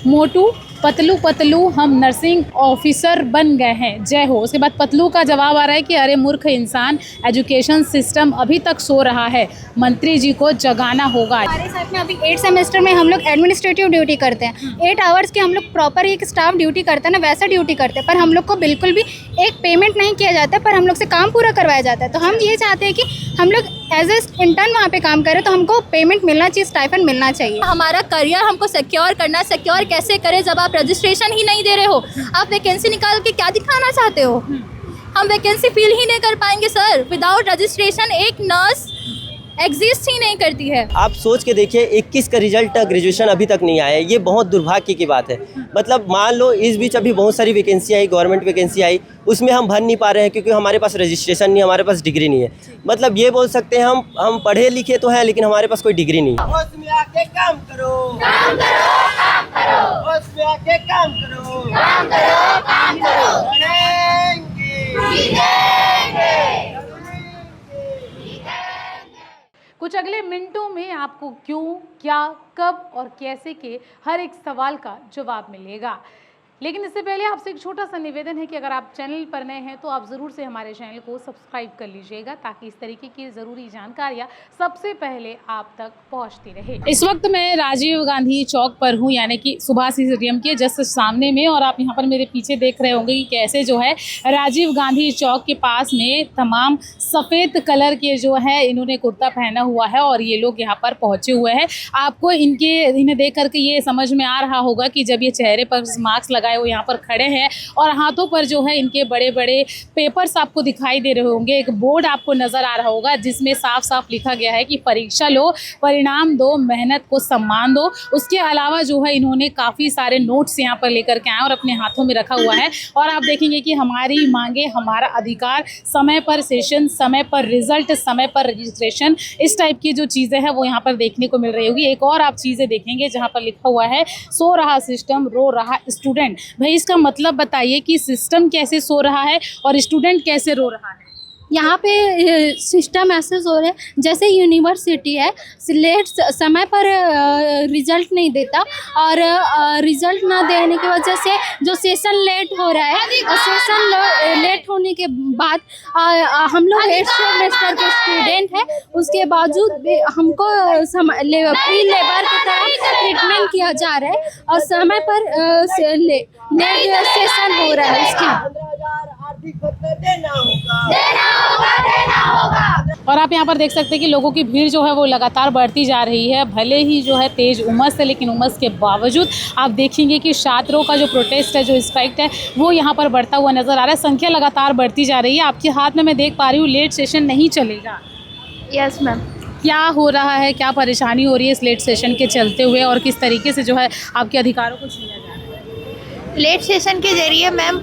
मोटू पतलू पतलू हम nursing officer बन गए हैं, जय हो। उसके बाद पतलू का जवाब आ रहा है कि अरे मूर्ख इंसान, एजुकेशन सिस्टम अभी तक सो रहा है, मंत्री जी को जगाना होगा। हमारे साथ में अभी 8 सेमेस्टर में हम लोग एडमिनिस्ट्रेटिव ड्यूटी करते हैं। 8 आवर्स की हम लोग प्रॉपर एक स्टाफ ड्यूटी करते हैं ना, वैसा ड्यूटी करते हैं, पर हम लोग को बिल्कुल भी एक पेमेंट नहीं किया जाता है, पर हम लोग से काम पूरा करवाया जाता है। तो हम ये चाहते हैं कि हम लोग एज ए इंटर्न वहाँ पे काम करें तो हमको पेमेंट मिलना चाहिए, स्टाइपेंड मिलना चाहिए। हमारा करियर हमको सिक्योर करना, सिक्योर कैसे करें जब आप रजिस्ट्रेशन ही नहीं दे रहे हो? आप वैकेंसी निकाल के क्या दिखाना चाहते हो? हम वैकेंसी फिल ही नहीं कर पाएंगे सर। विदाउट रजिस्ट्रेशन एक नर्स एग्जिस्ट ही नहीं करती है। आप सोच के देखिए 21 का रिजल्ट ग्रेजुएशन अभी तक नहीं आया है, ये बहुत दुर्भाग्य की बात है। मतलब मान लो इस बीच अभी बहुत सारी वैकेंसी आई, गवर्नमेंट वैकेंसी आई, उसमें हम भर नहीं पा रहे हैं क्योंकि हमारे पास रजिस्ट्रेशन नहीं, हमारे पास डिग्री नहीं है। मतलब ये बोल सकते हैं हम पढ़े लिखे तो हैं लेकिन हमारे पास कोई डिग्री नहीं है। होश में आके काम करो, काम करो, काम करो। होश में आके काम करो, काम करो, काम करो। कुछ अगले मिनटों में आपको क्यों, क्या, कब और कैसे के हर एक सवाल का जवाब मिलेगा। लेकिन इससे पहले आपसे एक छोटा सा निवेदन है कि अगर आप चैनल पर नए हैं तो आप ज़रूर से हमारे चैनल को सब्सक्राइब कर लीजिएगा ताकि इस तरीके की ज़रूरी जानकारियाँ सबसे पहले आप तक पहुँचती रहे। इस वक्त मैं राजीव गांधी चौक पर हूँ, यानी कि सुभाष स्टेडियम के जस्ट सामने में, और आप यहाँ पर मेरे पीछे देख रहे होंगे कि कैसे जो है राजीव गांधी चौक के पास में तमाम सफ़ेद कलर के जो है इन्होंने कुर्ता पहना हुआ है और ये लोग यहाँ पर पहुँचे हुए हैं। आपको इन्हें देख करके ये समझ में आ रहा होगा कि जब ये चेहरे पर मास्क लगाए वो यहाँ पर खड़े हैं और हाथों पर जो है इनके बड़े बड़े पेपर्स आपको दिखाई दे रहे होंगे। एक बोर्ड आपको नज़र आ रहा होगा जिसमें साफ साफ लिखा गया है कि परीक्षा लो, परिणाम दो, मेहनत को सम्मान दो। उसके अलावा जो है इन्होंने काफ़ी सारे नोट्स यहाँ पर लेकर के आए और अपने हाथों में रखा हुआ है। और आप देखेंगे कि हमारी मांगे, हमारा अधिकार, समय पर सेशन, समय पर रिजल्ट, समय पर रजिस्ट्रेशन, इस टाइप की जो चीज़ें हैं वो यहाँ पर देखने को मिल रही होगी। एक और आप चीज़ें देखेंगे जहाँ पर लिखा हुआ है सो रहा सिस्टम, रो रहा स्टूडेंट। भाई इसका मतलब बताइए कि सिस्टम कैसे सो रहा है और स्टूडेंट कैसे रो रहा है? यहाँ पे सिस्टम ऐसे हो रहे हैं जैसे यूनिवर्सिटी है, लेट समय पर रिजल्ट नहीं देता और रिजल्ट ना देने की वजह से जो सेशन लेट हो रहा है और सेशन लेट होने के बाद हम लोग 8 सेमेस्टर के स्टूडेंट हैं, उसके बावजूद हमको प्री लेबर की तरह ट्रीटमेंट किया जा रहा है और समय पर लेट सेशन हो रहा है। उसकी और आप यहाँ पर देख सकते हैं कि लोगों की भीड़ जो है वो लगातार बढ़ती जा रही है। भले ही जो है तेज उमस है लेकिन उमस के बावजूद आप देखेंगे कि छात्रों का जो प्रोटेस्ट है, जो स्ट्राइक है, वो यहाँ पर बढ़ता हुआ नजर आ रहा है। संख्या लगातार बढ़ती जा रही है। आपके हाथ में मैं देख पा रही हूँ लेट सेशन नहीं चलेगा। Yes ma'am. क्या हो रहा है, क्या परेशानी हो रही है इस लेट सेशन के चलते हुए और किस तरीके से जो है आपके अधिकारों को छीना जा रहा है? लेट सेशन के जरिए मैम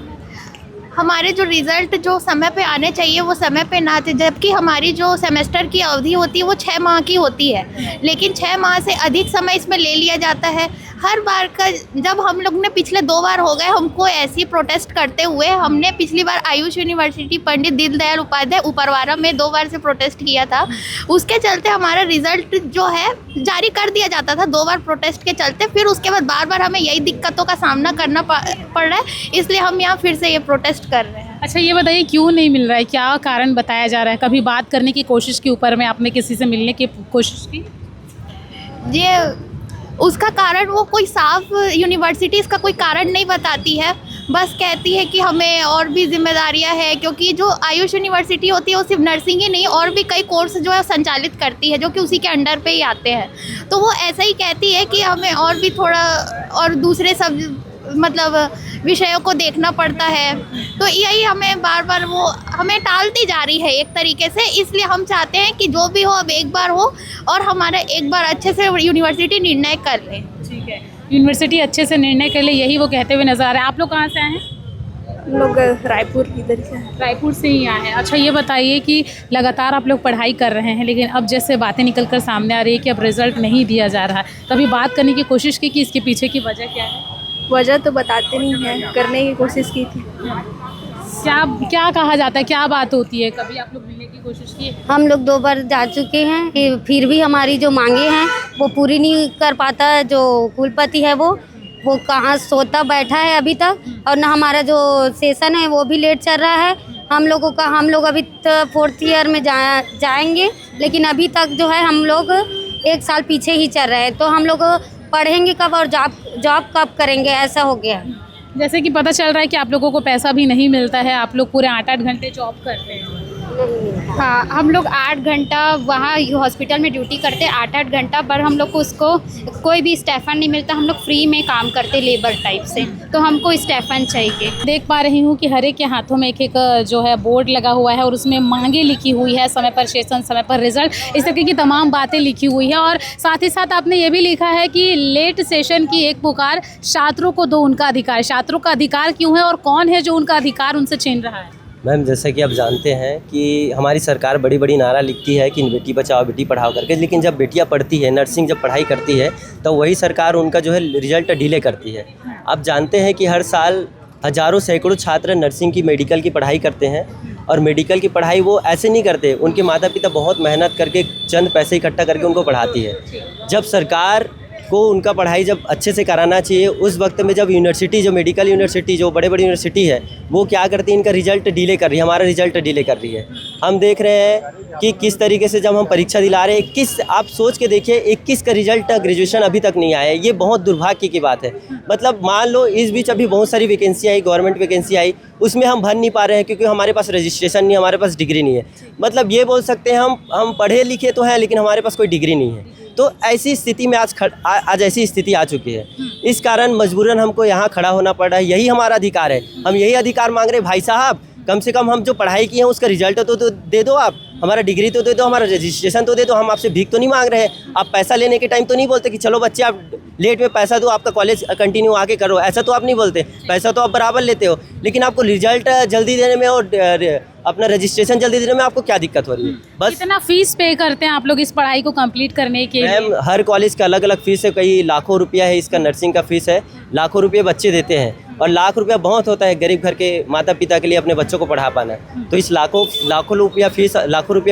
हमारे जो रिज़ल्ट जो समय पे आने चाहिए वो समय पे ना आते, जबकि हमारी जो सेमेस्टर की अवधि होती है वो 6 माह की होती है, लेकिन 6 माह से अधिक समय इसमें ले लिया जाता है। हर बार का जब हम लोग ने पिछले 2 बार हो गए हमको ऐसी प्रोटेस्ट करते हुए, हमने पिछली बार आयुष यूनिवर्सिटी पंडित दीनदयाल उपाध्याय उपरवारा में 2 बार से प्रोटेस्ट किया था। उसके चलते हमारा रिज़ल्ट जो है जारी कर दिया जाता था 2 बार प्रोटेस्ट के चलते। फिर उसके बाद बार बार हमें यही दिक्कतों का सामना करना पड़ रहा है, इसलिए हम यहाँ फिर से ये प्रोटेस्ट कर रहे हैं। अच्छा ये बताइए क्यों नहीं मिल रहा है, क्या कारण बताया जा रहा है? कभी बात करने की कोशिश की ऊपर में आपने किसी से मिलने की कोशिश की? ये उसका कारण वो कोई साफ यूनिवर्सिटी इसका कोई कारण नहीं बताती है, बस कहती है कि हमें और भी जिम्मेदारियां हैं, क्योंकि जो आयुष यूनिवर्सिटी होती है वो सिर्फ नर्सिंग ही नहीं और भी कई कोर्स जो है संचालित करती है जो कि उसी के अंडर पे ही आते हैं। तो वो ऐसा ही कहती है कि हमें और भी थोड़ा और दूसरे सब मतलब विषयों को देखना पड़ता है। तो यही हमें बार बार वो हमें टालती जा रही है एक तरीके से। इसलिए हम चाहते हैं कि जो भी हो अब एक बार हो और हमारा एक बार अच्छे से यूनिवर्सिटी निर्णय कर ले। ठीक है, यूनिवर्सिटी अच्छे से निर्णय कर ले, यही वो कहते हुए नजर आ रहे हैं। आप लोग कहाँ से आए हैं? लोग रायपुर इधर से, रायपुर से ही आए हैं। अच्छा ये बताइए कि लगातार आप लोग पढ़ाई कर रहे हैं लेकिन अब जैसे बातें निकल कर सामने आ रही है कि अब रिजल्ट नहीं दिया जा रहा है, कभी बात करने की कोशिश की कि इसके पीछे की वजह क्या है? वजह तो बताते नहीं हैं, करने की कोशिश की थी। क्या कहा जाता है, क्या बात होती है? कभी आप लोग मिलने की कोशिश की? हम लोग 2 बार जा चुके हैं, फिर भी हमारी जो मांगे हैं वो पूरी नहीं कर पाता जो कुलपति है वो। वो कहाँ सोता बैठा है अभी तक, और ना हमारा जो सेशन है वो भी लेट चल रहा है। हम लोग अभी 4th ईयर में जाएंगे, लेकिन अभी तक जो है हम लोग 1 साल पीछे ही चल रहे हैं। तो हम लोग पढ़ेंगे कब और जॉब कब करेंगे, ऐसा हो गया है। जैसे कि पता चल रहा है कि आप लोगों को पैसा भी नहीं मिलता है, आप लोग पूरे 8-8 घंटे जॉब करते हैं। हाँ, हम लोग 8 घंटा वहाँ हॉस्पिटल में ड्यूटी करते हैं, 8-8 घंटा, पर हम लोग को उसको कोई भी स्टेफन नहीं मिलता। हम लोग फ्री में काम करते लेबर टाइप से, तो हमको स्टेफन चाहिए। देख पा रही हूँ कि हर एक के हाथों में एक जो है बोर्ड लगा हुआ है और उसमें मांगे लिखी हुई है, समय पर सेशन, समय पर रिजल्ट, इस तरह की तमाम बातें लिखी हुई है। और साथ ही साथ आपने ये भी लिखा है कि लेट सेशन की एक पुकार, छात्रों को दो उनका अधिकार। छात्रों का अधिकार क्यों है और कौन है जो उनका अधिकार उनसे छीन रहा है? मैम, जैसा कि आप जानते हैं कि हमारी सरकार बड़ी बड़ी नारा लिखती है कि बेटी बचाओ बेटी पढ़ाओ करके, लेकिन जब बेटियां पढ़ती है, नर्सिंग जब पढ़ाई करती है, तो वही सरकार उनका जो है रिजल्ट डिले करती है। आप जानते हैं कि हर साल हज़ारों सैकड़ों छात्र नर्सिंग की, मेडिकल की पढ़ाई करते हैं, और मेडिकल की पढ़ाई वो ऐसे नहीं करते, उनके माता पिता बहुत मेहनत करके चंद पैसे इकट्ठा करके उनको पढ़ाती है। जब सरकार को उनका पढ़ाई जब अच्छे से कराना चाहिए, उस वक्त में जब यूनिवर्सिटी, जो मेडिकल यूनिवर्सिटी, जो बड़े बड़ी यूनिवर्सिटी है, वो क्या करती है, इनका रिजल्ट डिले कर रही है, हमारा रिजल्ट डिले कर रही है। हम देख रहे हैं कि किस तरीके से जब हम परीक्षा दिला रहे हैं, 21, आप सोच के देखिए 21 का रिजल्ट ग्रेजुएशन अभी तक नहीं आया है। ये बहुत दुर्भाग्य की बात है। मतलब मान लो इस बीच अभी बहुत सारी वैकेंसी आई, गवर्नमेंट वैकेंसी आई, उसमें हम भर नहीं पा रहे हैं क्योंकि हमारे पास रजिस्ट्रेशन नहीं, हमारे पास डिग्री नहीं है। मतलब ये बोल सकते हैं हम पढ़े लिखे तो हैं, लेकिन हमारे पास कोई डिग्री नहीं है। तो ऐसी स्थिति में आज ऐसी स्थिति आ चुकी है। इस कारण मजबूरन हमको यहाँ खड़ा होना पड़ रहा है। यही हमारा अधिकार है, हम यही अधिकार मांग रहे हैं। भाई साहब, कम से कम हम जो पढ़ाई की है उसका रिजल्ट तो दे दो, आप हमारा डिग्री तो दे दो, हमारा रजिस्ट्रेशन तो दे दो। हम आपसे भीख तो नहीं मांग रहे हैं। आप पैसा लेने के टाइम तो नहीं बोलते कि चलो बच्चे आप लेट में पैसा दो, आपका कॉलेज कंटिन्यू आके करो, ऐसा तो आप नहीं बोलते। पैसा तो आप बराबर लेते हो, लेकिन आपको रिजल्ट जल्दी देने में और अपना रजिस्ट्रेशन जल्दी देने में आपको क्या दिक्कत हो रही है? बस कितना फीस पे करते हैं आप लोग इस पढ़ाई को कंप्लीट करने के लिए? मैम, हर कॉलेज का अलग अलग फीस है, कई लाखों रुपया है। इसका नर्सिंग का फीस है, लाखों रुपये बच्चे देते हैं, और लाख रुपया बहुत होता है गरीब घर के माता पिता के लिए अपने बच्चों को पढ़ा पाना। तो इस लाखों रुपया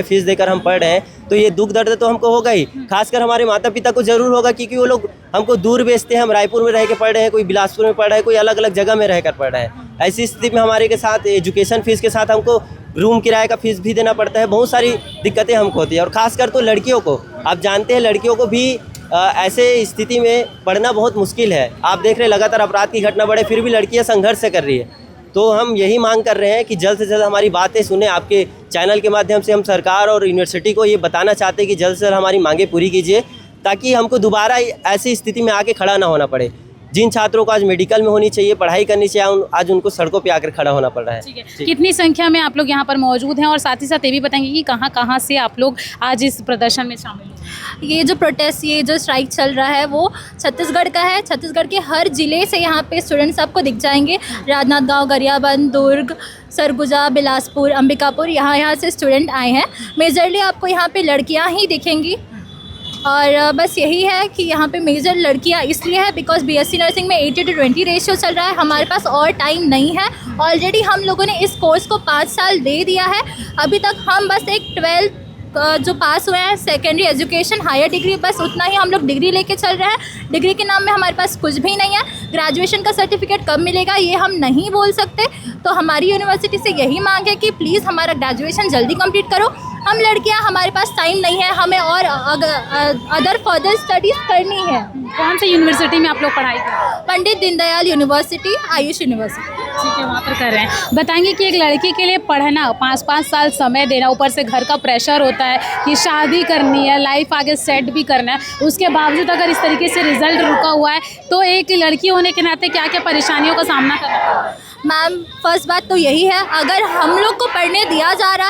फीस देकर हम पढ़ रहे हैं, तो ये दुख दर्द तो हमको होगा ही। खासकर हमारे माता पिता को ज़रूर होगा, क्योंकि वो लोग हमको दूर भेजते हैं। हम रायपुर में रह के पढ़ रहे हैं, कोई बिलासपुर में पढ़ रहा है, कोई अलग अलग जगह में रहकर पढ़ रहा है। ऐसी स्थिति में हमारे के साथ एजुकेशन फ़ीस के साथ हमको रूम किराए का फीस भी देना पड़ता है। बहुत सारी दिक्कतें हमको होती है, और ख़ासकर तो लड़कियों को, आप जानते हैं लड़कियों को भी ऐसे स्थिति में पढ़ना बहुत मुश्किल है। आप देख रहे हैं लगातार अपराध की घटना बढ़े, फिर भी लड़कियां संघर्ष से कर रही है। तो हम यही मांग कर रहे हैं कि जल्द से जल्द हमारी बातें सुने। आपके चैनल के माध्यम से हम सरकार और यूनिवर्सिटी को ये बताना चाहते हैं कि जल्द से जल्द हमारी मांगे पूरी कीजिए, ताकि हमको दोबारा ऐसी स्थिति में आके खड़ा ना होना पड़े। जिन छात्रों को आज मेडिकल में होनी चाहिए, पढ़ाई करनी चाहिए, आज उनको सड़कों पे आकर खड़ा होना पड़ रहा है। ठीक है। कितनी संख्या में आप लोग यहाँ पर मौजूद हैं, और साथ ही साथ ये भी बताएंगे कि कहाँ कहाँ से आप लोग आज इस प्रदर्शन में शामिल हैं? ये जो प्रोटेस्ट, ये जो स्ट्राइक चल रहा है वो छत्तीसगढ़ का है। छत्तीसगढ़ के हर ज़िले से यहाँ पे स्टूडेंट्स आपको दिख जाएंगे। राजनांदगांव, गरियाबंद, दुर्ग, सरगुजा, बिलासपुर, अंबिकापुर, यहाँ से स्टूडेंट आए हैं। मेजरली आपको यहाँ पे लड़कियाँ ही दिखेंगी, और बस यही है कि यहाँ पे मेजर लड़कियाँ इसलिए है बिकॉज बीएससी नर्सिंग में 80:20 रेशियो चल रहा है। हमारे पास और टाइम नहीं है। ऑलरेडी हम लोगों ने इस कोर्स को 5 साल दे दिया है। अभी तक हम बस एक 12th जो पास हुए हैं, सेकेंडरी एजुकेशन, हायर डिग्री, बस उतना ही हम लोग डिग्री लेके चल रहे हैं। डिग्री के नाम में हमारे पास कुछ भी नहीं है। ग्रेजुएशन का सर्टिफिकेट कब मिलेगा ये हम नहीं बोल सकते। तो हमारी यूनिवर्सिटी से यही मांग है कि प्लीज़ हमारा ग्रेजुएशन जल्दी कंप्लीट करो। हम लड़कियां, हमारे पास टाइम नहीं है, हमें और अदर फर्दर स्टडीज़ करनी है। कौन सी यूनिवर्सिटी में आप लोग पढ़ाई कर रहे हैं? Pandit Deendayal university, Ayush university. ठीक है, वहाँ पर कर रहे हैं। बताएंगे कि एक लड़की के लिए पढ़ना, 5-5 साल समय देना, ऊपर से घर का प्रेशर होता है कि शादी करनी है, लाइफ आगे सेट भी करना है, उसके बावजूद अगर इस तरीके से रिजल्ट रुका हुआ है, तो एक लड़की होने के नाते क्या क्या परेशानियों का सामना करना पड़ता है? मैम, फर्स्ट बात तो यही है, अगर हम लोग को पढ़ने दिया जा रहा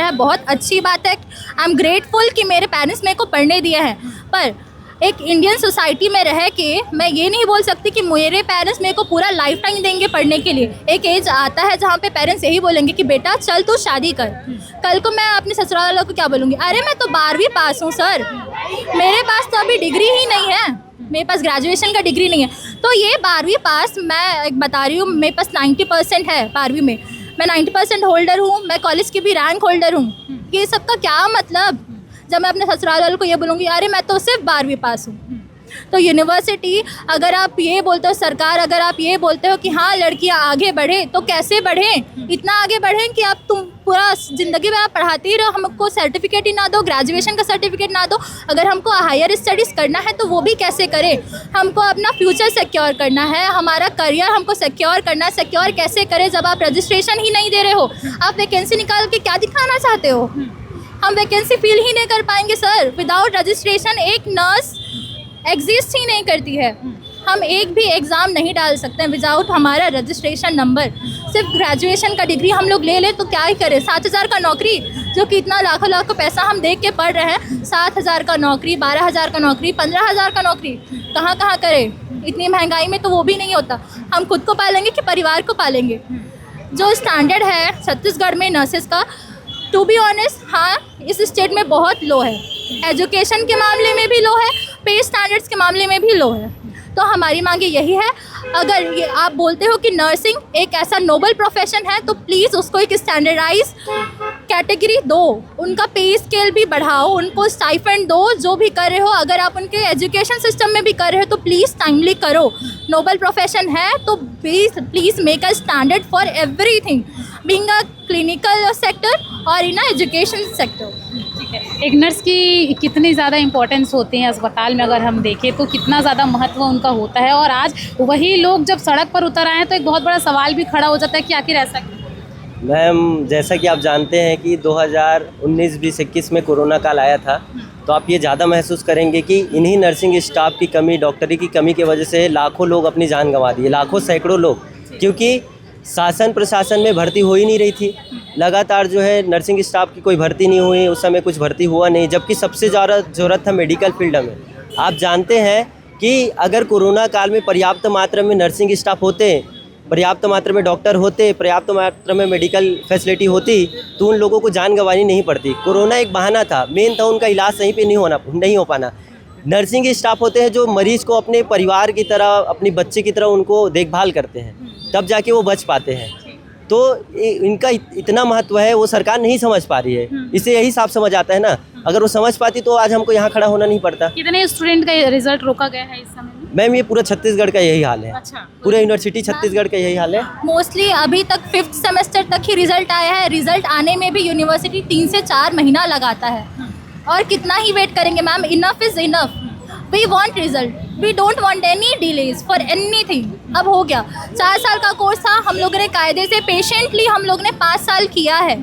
है, बहुत अच्छी बात है। आई एम ग्रेटफुल कि मेरे पेरेंट्स मेरे को पढ़ने दिए हैं। पर एक इंडियन सोसाइटी में रह के मैं ये नहीं बोल सकती कि मेरे पेरेंट्स मेरे को पूरा लाइफ टाइम देंगे पढ़ने के लिए। एक एज आता है जहाँ पे पेरेंट्स यही बोलेंगे कि बेटा चल तू शादी कर। कल को मैं अपने ससुराल वालों को क्या बोलूँगी, अरे मैं तो 12वीं पास हूँ सर, मेरे पास तो अभी डिग्री ही नहीं है, मेरे पास ग्रेजुएशन का डिग्री नहीं है। तो ये 12वीं पास, मैं एक बता रही हूँ, मेरे पास 90% है 12वीं में, मैं 90% होल्डर हूँ, मैं कॉलेज की भी रैंक होल्डर हूँ। ये सब का क्या मतलब, जब मैं अपने ससुराल वालों को ये बोलूँगी अरे मैं तो सिर्फ 12वीं पास हूँ। तो यूनिवर्सिटी, अगर आप ये बोलते हो, सरकार अगर आप ये बोलते हो कि हाँ लड़कियाँ आगे बढ़े, तो कैसे बढ़ें? इतना आगे बढ़ें कि आप तुम पूरा ज़िंदगी में आप पढ़ाते ही रहो, हमको सर्टिफिकेट ही ना दो, ग्रेजुएशन का सर्टिफिकेट ना दो। अगर हमको हायर स्टडीज़ करना है तो वो भी कैसे करें? हमको अपना फ्यूचर सिक्योर करना है, हमारा करियर हमको सिक्योर करना है। सिक्योर कैसे करें जब आप रजिस्ट्रेशन ही नहीं दे रहे हो? आप वैकेंसी निकाल के क्या दिखाना चाहते हो? हम वैकेंसी फिल ही नहीं कर पाएंगे सर। विदाउट रजिस्ट्रेशन एक नर्स एग्जिस्ट ही नहीं करती है। हम एक भी एग्ज़ाम नहीं डाल सकते हैं विदाउट हमारा रजिस्ट्रेशन नंबर। सिर्फ ग्रेजुएशन का डिग्री हम लोग ले लें तो क्या ही करें? 7,000 का नौकरी, जो कि इतना लाखों लाखों पैसा हम देख के पढ़ रहे हैं, 7,000 का नौकरी, 12,000 का नौकरी, 15,000 का नौकरी, कहाँ कहाँ करें? इतनी महंगाई में तो वो भी नहीं होता। हम खुद को पालेंगे कि परिवार को पालेंगे? जो स्टैंडर्ड है छत्तीसगढ़ में नर्सेज का, टू बी ऑनेस्ट, हाँ इस स्टेट में बहुत लो है। एजुकेशन के मामले में भी लो है, पे स्टैंडर्ड्स के मामले में भी लो है। तो हमारी मांग यही है, अगर ये आप बोलते हो कि नर्सिंग एक ऐसा नोबल प्रोफेशन है तो प्लीज़ उसको एक स्टैंडर्डाइज कैटेगरी दो, उनका पे स्केल भी बढ़ाओ, उनको स्टाइपेंड दो। जो भी कर रहे हो, अगर आप उनके एजुकेशन सिस्टम में भी कर रहे हो तो प्लीज़ टाइमली करो। नोबल प्रोफेशन है तो please make a standard for everything, being a clinical sector और इन अ एजुकेशन सेक्टर। एक नर्स की कितनी ज़्यादा इम्पोर्टेंस होती है अस्पताल में, अगर हम देखें तो कितना ज़्यादा महत्व उनका होता है। और आज वही लोग जब सड़क पर उतर आए हैं तो एक बहुत बड़ा सवाल भी खड़ा हो जाता है कि आखिर ऐसा क्यों? मैम, जैसा कि आप जानते हैं कि 2019, 20, 21 में कोरोना काल आया था, तो आप ये ज़्यादा महसूस करेंगे कि इन्हीं नर्सिंग स्टाफ की कमी, डॉक्टरी की कमी की वजह से लाखों लोग अपनी जान गंवा दिए, लाखों सैकड़ों लोग, क्योंकि शासन प्रशासन में भर्ती हो ही नहीं रही थी। लगातार जो है नर्सिंग स्टाफ की कोई भर्ती नहीं हुई, उस समय कुछ भर्ती हुआ नहीं, जबकि सबसे ज़्यादा ज़रूरत था मेडिकल फील्ड में। आप जानते हैं कि अगर कोरोना काल में पर्याप्त मात्रा में नर्सिंग स्टाफ होते, पर्याप्त मात्रा में डॉक्टर होते, पर्याप्त मात्रा में मेडिकल फैसिलिटी होती, तो उन लोगों को जान गंवानी नहीं पड़ती। कोरोना एक बहाना था, मेन था उनका इलाज सही पे नहीं हो पाना। नर्सिंग स्टाफ होते हैं जो मरीज़ को अपने परिवार की तरह, अपने बच्चे की तरह उनको देखभाल करते हैं, तब जाके वो बच पाते हैं। तो इनका इतना महत्व है, वो सरकार नहीं समझ पा रही है। इससे यही साफ समझ आता है ना, अगर वो समझ पाती तो आज हमको यहाँ खड़ा होना नहीं पड़ता। कितने स्टूडेंट का रिजल्ट रोका गया है इस समय में? मैम, ये पूरा छत्तीसगढ़ का यही हाल है। अच्छा। पूरा यूनिवर्सिटी छत्तीसगढ़ का यही हाल है। मोस्टली अभी तक 5th सेमेस्टर तक ही रिजल्ट आया है। रिजल्ट आने में भी यूनिवर्सिटी 3 से 4 महीना लगाता है, और कितना ही वेट करेंगे ma'am? Enough is enough. We want result, we don't want any delays for anything. अब हो गया, 4 साल का कोर्स था, हम लोगों ने कायदे से पेशेंटली हम लोग ने 5 साल किया है।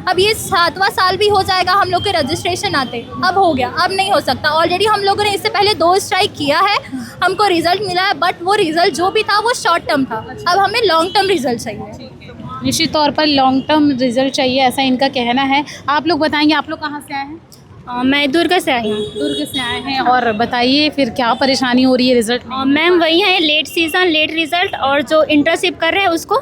अब ये 7वां साल भी हो जाएगा हम लोग के रजिस्ट्रेशन आते। अब हो गया, अब नहीं हो सकता। ऑलरेडी हम लोगों ने इससे पहले 2 स्ट्राइक किया है, हमको रिजल्ट मिला है, बट वो रिजल्ट जो भी था वो शॉर्ट टर्म था। अब हमें लॉन्ग टर्म रिजल्ट चाहिए। निश्चित तौर पर लॉन्ग टर्म रिजल्ट चाहिए, ऐसा इनका कहना है। आप लोग बताएंगे, आप लोग कहाँ से आए हैं? मैं दुर्ग से आई हूँ। दुर्ग से आए हैं, और बताइए फिर क्या परेशानी हो रही है रिजल्ट में? मैम वही है, लेट सीज़न, लेट रिज़ल्ट, और जो इंटर्नशिप कर रहे हैं उसको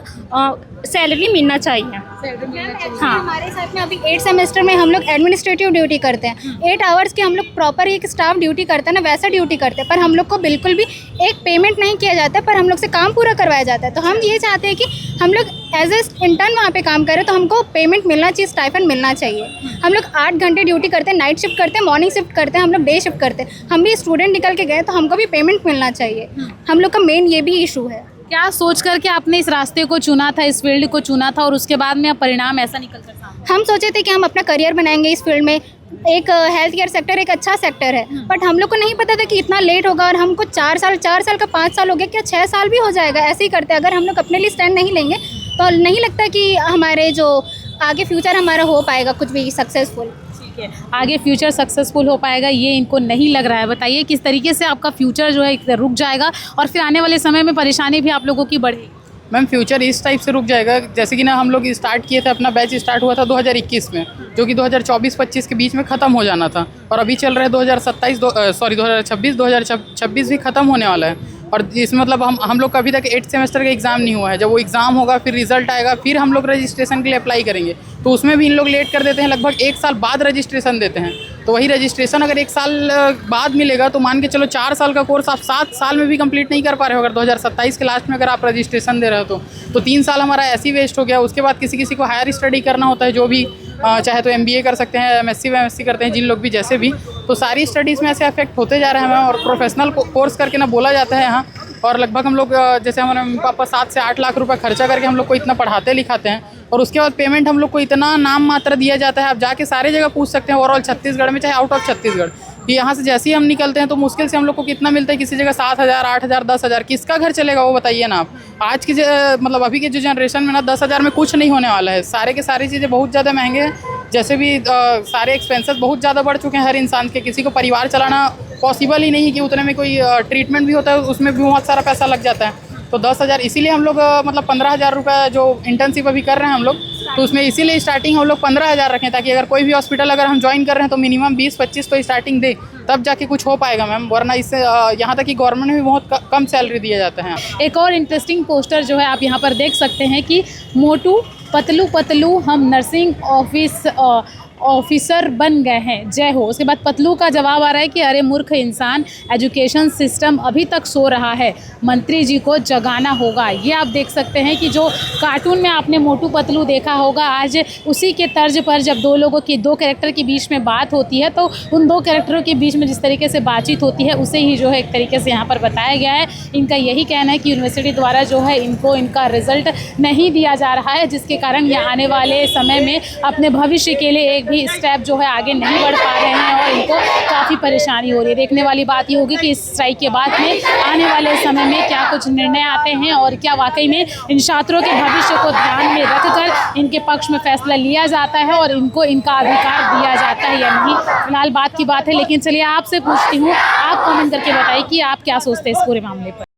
सैलरी मिलना चाहिए। हाँ, हमारे साथ में अभी 8 सेमेस्टर में हम लोग एडमिनिस्ट्रेटिव ड्यूटी करते हैं। 8 आवर्स की हम लोग प्रॉपर एक स्टाफ ड्यूटी करते हैं ना, वैसा ड्यूटी करते हैं, पर हम लोग को बिल्कुल भी एक पेमेंट नहीं किया जाता है, पर हम लोग से काम पूरा करवाया जाता है। तो हम ये चाहते हैं कि हम लोग एज ए इंटर्न वहाँ पे काम करें तो हमको पेमेंट मिलना चाहिए, स्टाइपेंड मिलना चाहिए। हम लोग 8 घंटे ड्यूटी करते हैं, नाइट शिफ्ट करते हैं, मॉर्निंग शिफ्ट करते हैं, हम लोग डे शिफ्ट करते हैं। हम भी स्टूडेंट निकल के गए तो हमको भी पेमेंट मिलना चाहिए। हम लोग का मेन ये भी इशू है। क्या सोच कर के आपने इस रास्ते को चुना था, इस फील्ड को चुना था, और उसके बाद में अब परिणाम ऐसा निकल कर सामने? हम सोचे थे कि हम अपना करियर बनाएंगे इस फील्ड में। एक हेल्थ केयर सेक्टर एक अच्छा सेक्टर है, बट हम लोग को नहीं पता था कि इतना लेट होगा, और हमको 4 साल का 5 साल हो गया, क्या 6 साल भी हो जाएगा। ऐसे ही करते, अगर हम लोग अपने लिए स्टैंड नहीं लेंगे तो नहीं लगता कि हमारे जो आगे फ्यूचर हमारा हो पाएगा कुछ भी सक्सेसफुल। ठीक है, आगे फ्यूचर सक्सेसफुल हो पाएगा ये इनको नहीं लग रहा है। बताइए किस तरीके से आपका फ्यूचर जो है रुक जाएगा, और फिर आने वाले समय में परेशानी भी आप लोगों की बढ़ेगी? मैम, फ्यूचर इस टाइप से रुक जाएगा, जैसे कि ना हम लोग स्टार्ट किए थे, अपना बैच स्टार्ट हुआ था 2021 में, जो कि 2024-25 के बीच में ख़त्म हो जाना था, और अभी चल रहा है 2026 भी ख़त्म होने वाला है। और इसमें मतलब हम लोग का अभी तक 8 सेमेस्टर का एग्ज़ाम नहीं हुआ है। जब वो एग्ज़ाम होगा, फिर रिजल्ट आएगा, फिर हम लोग रजिस्ट्रेशन के लिए अप्लाई करेंगे, तो उसमें भी इन लोग लेट कर देते हैं, लगभग 1 साल बाद रजिस्ट्रेशन देते हैं। तो वही रजिस्ट्रेशन अगर 1 साल बाद मिलेगा तो मान के चलो 4 साल का कोर्स आप 7 साल में भी कंप्लीट नहीं कर पा रहे हो। अगर 2027 के लास्ट में अगर आप रजिस्ट्रेशन दे रहे हो तो 3 साल हमारा ऐसे ही वेस्ट हो गया। उसके बाद किसी को हायर स्टडी करना होता है, जो भी चाहे तो MBA कर सकते हैं, MSc करते हैं जिन लोग भी, जैसे भी, तो सारी स्टडीज़ में ऐसे अफेक्ट होते जा रहे हैं मैम। और प्रोफेशनल कोर्स करके ना बोला जाता है यहाँ, और लगभग हम लोग जैसे हमारे मम्मी पापा 7 से 8 लाख रुपए खर्चा करके हम लोग को इतना पढ़ाते लिखाते हैं, और उसके बाद पेमेंट हम लोग को इतना नाम मात्र दिया जाता है। आप जाके सारे जगह पूछ सकते हैं ओवरऑल छत्तीसगढ़ में, चाहे आउट ऑफ छत्तीसगढ़, कि यहाँ से जैसे ही हम निकलते हैं तो मुश्किल से हम लोग को कितना मिलता है, किसी जगह 7,000, 8,000, 10,000, किसका घर चलेगा वो बताइए ना आप। आज की मतलब अभी के जो जनरेशन में ना 10,000 में कुछ नहीं होने वाला है। सारे के सारी चीज़ें बहुत ज़्यादा महंगे हैं, जैसे भी सारे एक्सपेंसेस बहुत ज़्यादा बढ़ चुके हैं हर इंसान के। किसी को परिवार चलाना पॉसिबल ही नहीं है कि उतने में कोई ट्रीटमेंट भी होता है, उसमें भी बहुत सारा पैसा लग जाता है। तो 10,000, इसीलिए हम लोग मतलब 15,000 रुपये जो इंटर्नशिप अभी कर रहे हैं हम लोग, तो उसमें इसीलिए स्टार्टिंग हम लोग 15,000 रखें, ताकि अगर कोई भी हॉस्पिटल अगर हम ज्वाइन कर रहे हैं तो मिनिमम 20-25 तो स्टार्टिंग दे, तब जाके कुछ हो पाएगा मैम। वरना इससे यहाँ तक कि गवर्नमेंट में भी बहुत कम सैलरी दिया जाता है। एक और इंटरेस्टिंग पोस्टर जो है आप यहाँ पर देख सकते हैं कि मोटू पतलू पतलू हम नर्सिंग ऑफिसर बन गए हैं, जय हो। उसके बाद पतलू का जवाब आ रहा है कि अरे मूर्ख इंसान, एजुकेशन सिस्टम अभी तक सो रहा है, मंत्री जी को जगाना होगा। ये आप देख सकते हैं कि जो कार्टून में आपने मोटू पतलू देखा होगा, आज उसी के तर्ज पर जब दो कैरेक्टर के बीच में बात होती है, तो उन दो कैरेक्टरों के बीच में जिस तरीके से बातचीत होती है उसे ही जो है एक तरीके से यहाँ पर बताया गया है। इनका यही कहना है कि यूनिवर्सिटी द्वारा जो है इनको इनका रिजल्ट नहीं दिया जा रहा है, जिसके कारण ये आने वाले समय में अपने भविष्य के लिए एक भी स्टेप जो है आगे नहीं बढ़ पा रहे हैं और इनको काफ़ी परेशानी हो रही है। देखने वाली बात ये होगी कि इस स्ट्राइक के बाद में आने वाले समय में क्या कुछ निर्णय आते हैं और क्या वाकई में इन छात्रों के भविष्य को ध्यान में रखकर इनके पक्ष में फैसला लिया जाता है और इनको इनका अधिकार दिया जाता है या नहीं। फिलहाल बात की बात है, लेकिन चलिए आपसे पूछती हूँ, आप कमेंट करके बताइए कि आप क्या सोचते हैं इस पूरे मामले पर।